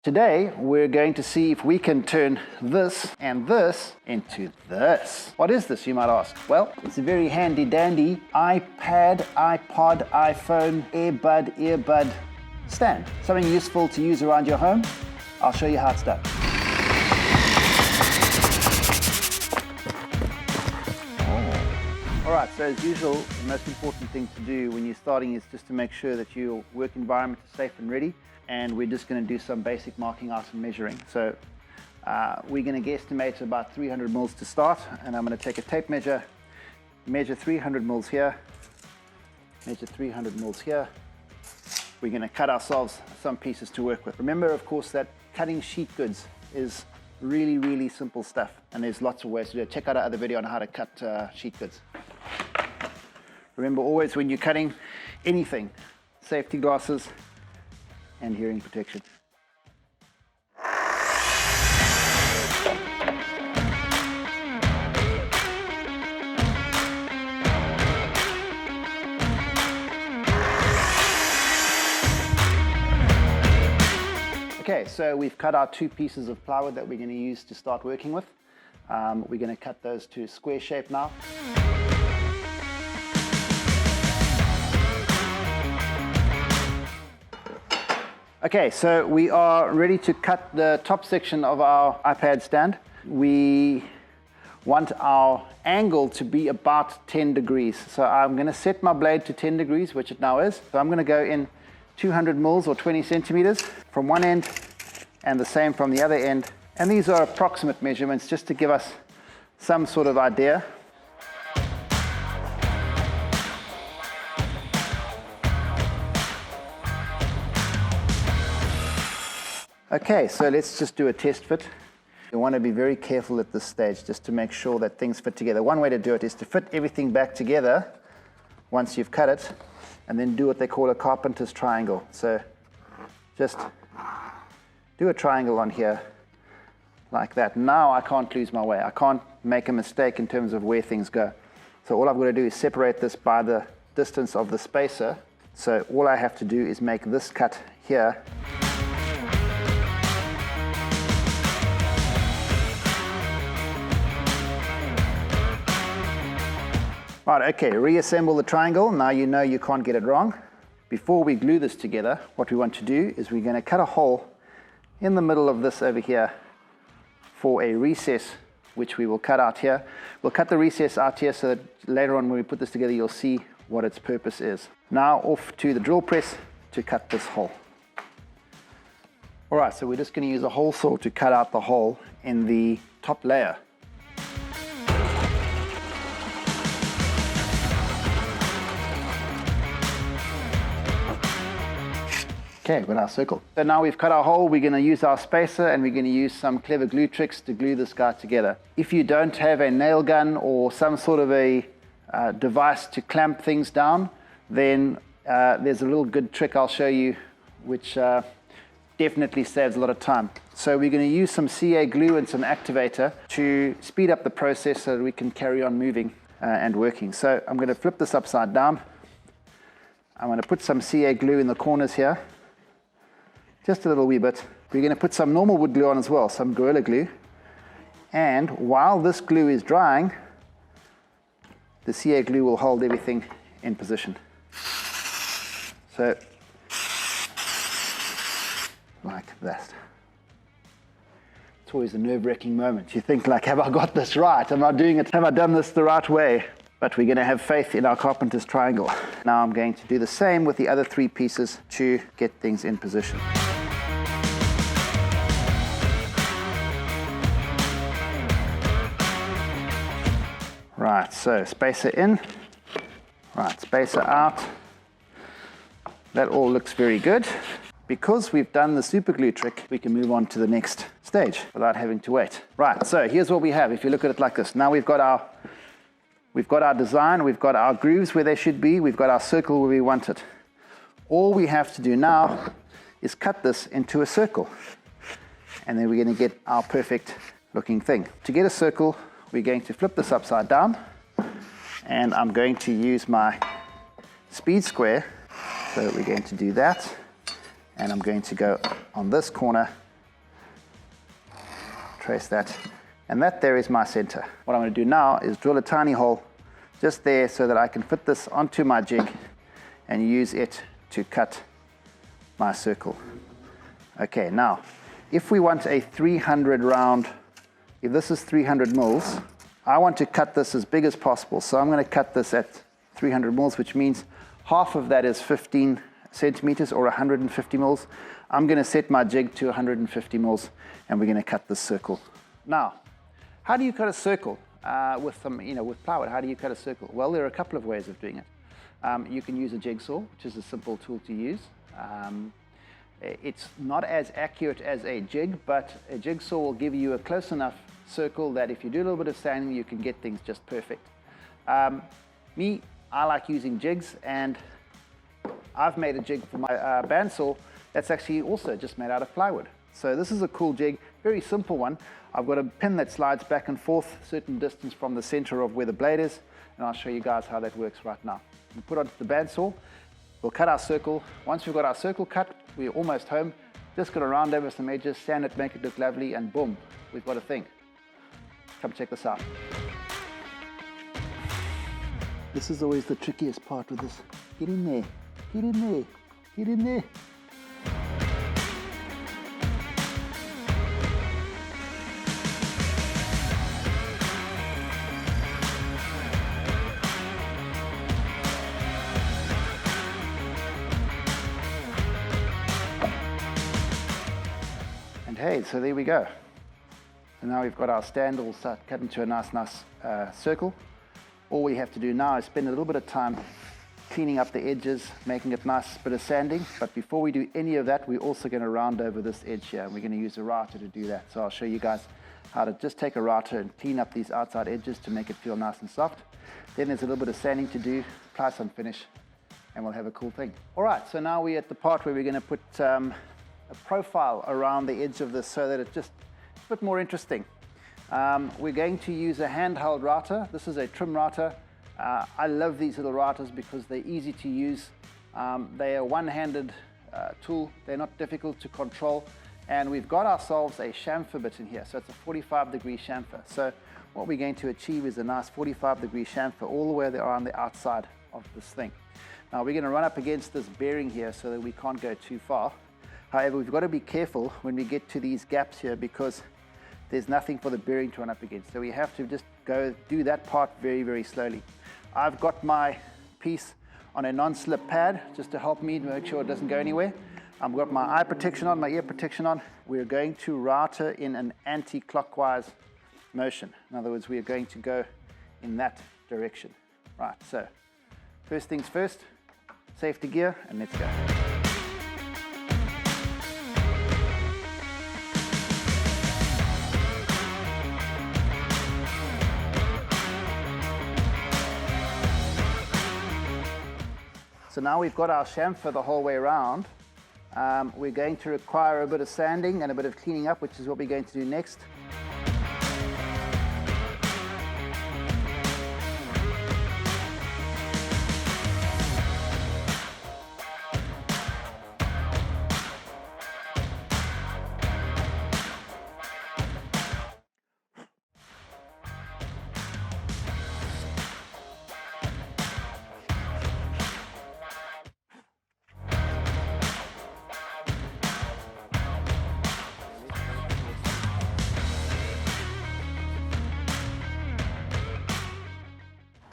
Today, we're going to see if we can turn this and this into this. What is this, you might ask? Well, it's a very handy dandy iPad, iPod, iPhone, earbud stand. Something useful to use around your home. I'll show you how it's done. All right, so as usual, the most important thing to do when you're starting is just to make sure that your work environment is safe and ready. And we're just going to do some basic marking out and measuring. So we're going to guesstimate about 300 mils to start, and I'm going to take a tape measure, measure 300 mils here, measure 300 mils here. We're going to cut ourselves some pieces to work with. Remember, of course, that cutting sheet goods is really, really simple stuff, and there's lots of ways to do it. Check out our other video on how to cut sheet goods. Remember always when you're cutting anything, safety glasses, and hearing protection. Okay, so we've cut our two pieces of plywood that we're going to use to start working with. We're going to cut those to square shape now. Okay, so we are ready to cut the top section of our iPad stand. We want our angle to be about 10 degrees. So I'm going to set my blade to 10 degrees, which it now is. So I'm going to go in 200 mils or 20 centimeters from one end and the same from the other end. And these are approximate measurements just to give us some sort of idea. Okay, so let's just do a test fit. You want to be very careful at this stage just to make sure that things fit together. One way to do it is to fit everything back together once you've cut it, and then do what they call a carpenter's triangle. So just do a triangle on here like that. Now I can't lose my way. I can't make a mistake in terms of where things go. So all I've got to do is separate this by the distance of the spacer. So all I have to do is make this cut here. Right, okay, reassemble the triangle. Now you know you can't get it wrong. Before we glue this together, what we want to do is we're going to cut a hole in the middle of this over here for a recess, which we will cut out here. We'll cut the recess out here so that later on when we put this together, you'll see what its purpose is. Now off to the drill press to cut this hole. All right, so we're just going to use a hole saw to cut out the hole in the top layer. Okay, with our circle. So now we've cut our hole, we're going to use our spacer and we're going to use some clever glue tricks to glue this guy together. If you don't have a nail gun or some sort of a device to clamp things down, then there's a little good trick I'll show you which definitely saves a lot of time. So we're going to use some CA glue and some activator to speed up the process so that we can carry on moving and working. So I'm going to flip this upside down. I'm going to put some CA glue in the corners here. Just a little wee bit. We're going to put some normal wood glue on as well, some Gorilla Glue. And while this glue is drying, the CA glue will hold everything in position. So, like that. It's always a nerve-wracking moment. You think like, have I got this right? Am I doing it? Have I done this the right way? But we're going to have faith in our carpenter's triangle. Now I'm going to do the same with the other three pieces to get things in position. Right, so spacer in, right, spacer out. That all looks very good. Because we've done the super glue trick, we can move on to the next stage without having to wait. Right, so here's what we have. If you look at it like this, now we've got our design, we've got our grooves where they should be, we've got our circle where we want it. All we have to do now is cut this into a circle. And then we're going to get our perfect looking thing. To get a circle, we're going to flip this upside down, and I'm going to use my speed square. So we're going to do that, and I'm going to go on this corner trace that. And that there is my center. What I'm going to do now is drill a tiny hole just there so that I can fit this onto my jig and use it to cut my circle. Okay, now, if we want a 300 round, if this is 300 mils, I want to cut this as big as possible. So I'm going to cut this at 300 mils, which means half of that is 15 centimeters or 150 mils. I'm going to set my jig to 150 mils, and we're going to cut this circle. Now, how do you cut a circle with plywood? How do you cut a circle? Well, there are a couple of ways of doing it. You can use a jigsaw, which is a simple tool to use. It's not as accurate as a jig, but a jigsaw will give you a close enough circle that if you do a little bit of sanding, you can get things just perfect. I like using jigs, and I've made a jig for my bandsaw that's actually also just made out of plywood. So this is a cool jig, very simple one. I've got a pin that slides back and forth a certain distance from the center of where the blade is, and I'll show you guys how that works right now. We'll put it onto the bandsaw, we'll cut our circle. Once we've got our circle cut, we're almost home. Just going to round over some edges, sand it, make it look lovely, and boom, we've got a thing. Come check this out. This is always the trickiest part with this. Get in there, get in there, get in there. And hey, so there we go. And now we've got our stand all cut into a nice circle. All we have to do now is spend a little bit of time cleaning up the edges, making it nice, bit of sanding. But before we do any of that, we're also going to round over this edge here. And we're going to use a router to do that. So I'll show you guys how to just take a router and clean up these outside edges to make it feel nice and soft. Then there's a little bit of sanding to do, apply some finish, and we'll have a cool thing. All right, so now we're at the part where we're going to put a profile around the edge of this so that it's just a bit more interesting. We're going to use a handheld router. This is a trim router. I love these little routers because they're easy to use. They are one-handed tool. They're not difficult to control. And we've got ourselves a chamfer bit in here. So it's a 45-degree chamfer. So what we're going to achieve is a nice 45-degree chamfer all the way around the outside of this thing. Now we're going to run up against this bearing here so that we can't go too far. However, we've got to be careful when we get to these gaps here because there's nothing for the bearing to run up against. So we have to just go do that part very, very slowly. I've got my piece on a non-slip pad just to help me to make sure it doesn't go anywhere. I've got my eye protection on, my ear protection on. We're going to router in an anti-clockwise motion. In other words, we are going to go in that direction. Right, so first things first, safety gear, and let's go. So now we've got our chamfer the whole way around. We're going to require a bit of sanding and a bit of cleaning up, which is what we're going to do next.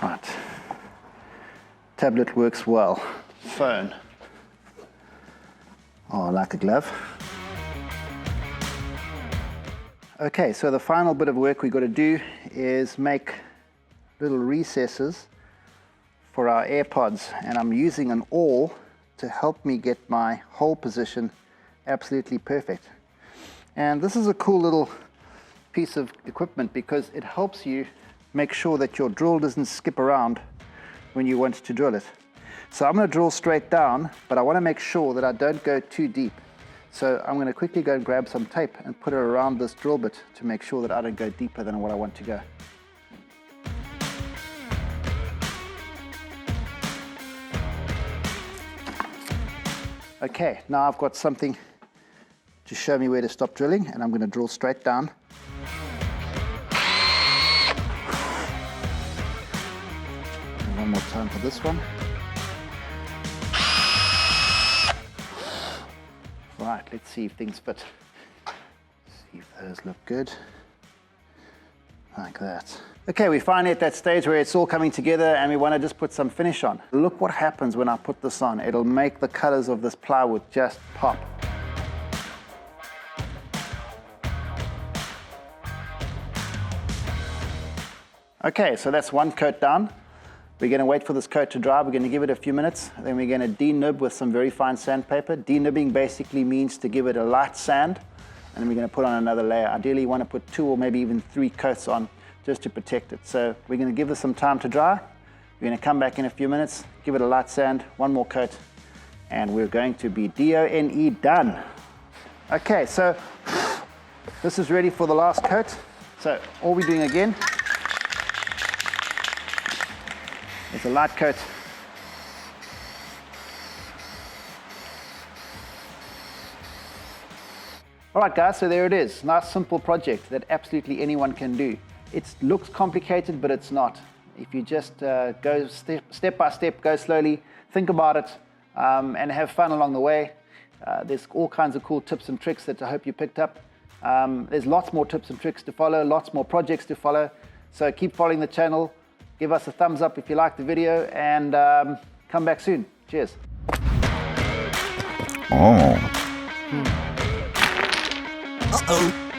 Right, tablet works well. Phone. Oh, like a glove. Okay, so the final bit of work we've got to do is make little recesses for our AirPods, and I'm using an awl to help me get my hole position absolutely perfect. And this is a cool little piece of equipment because it helps you make sure that your drill doesn't skip around when you want to drill it. So I'm going to drill straight down, but I want to make sure that I don't go too deep. So I'm going to quickly go and grab some tape and put it around this drill bit to make sure that I don't go deeper than what I want to go. Okay, now I've got something to show me where to stop drilling, and I'm going to drill straight down. One more time for this one. Right, let's see if things fit. See if those look good. Like that. Okay, we're finally at that stage where it's all coming together and we want to just put some finish on. Look what happens when I put this on. It'll make the colors of this plywood just pop. Okay, so that's one coat down. We're going to wait for this coat to dry. We're going to give it a few minutes. Then we're going to denib with some very fine sandpaper. Denibbing basically means to give it a light sand. And then we're going to put on another layer. Ideally, you want to put 2 or maybe even 3 coats on just to protect it. So we're going to give this some time to dry. We're going to come back in a few minutes, give it a light sand, one more coat, and we're going to be D-O-N-E done. Okay, so this is ready for the last coat. So all we're doing again is a light coat. All right, guys, so there it is. Nice, simple project that absolutely anyone can do. It looks complicated, but it's not. If you just go step by step, go slowly, think about it, and have fun along the way. There's all kinds of cool tips and tricks that I hope you picked up. There's lots more tips and tricks to follow, lots more projects to follow. So keep following the channel. Give us a thumbs up if you liked the video, and come back soon. Cheers. Oh. Uh-oh.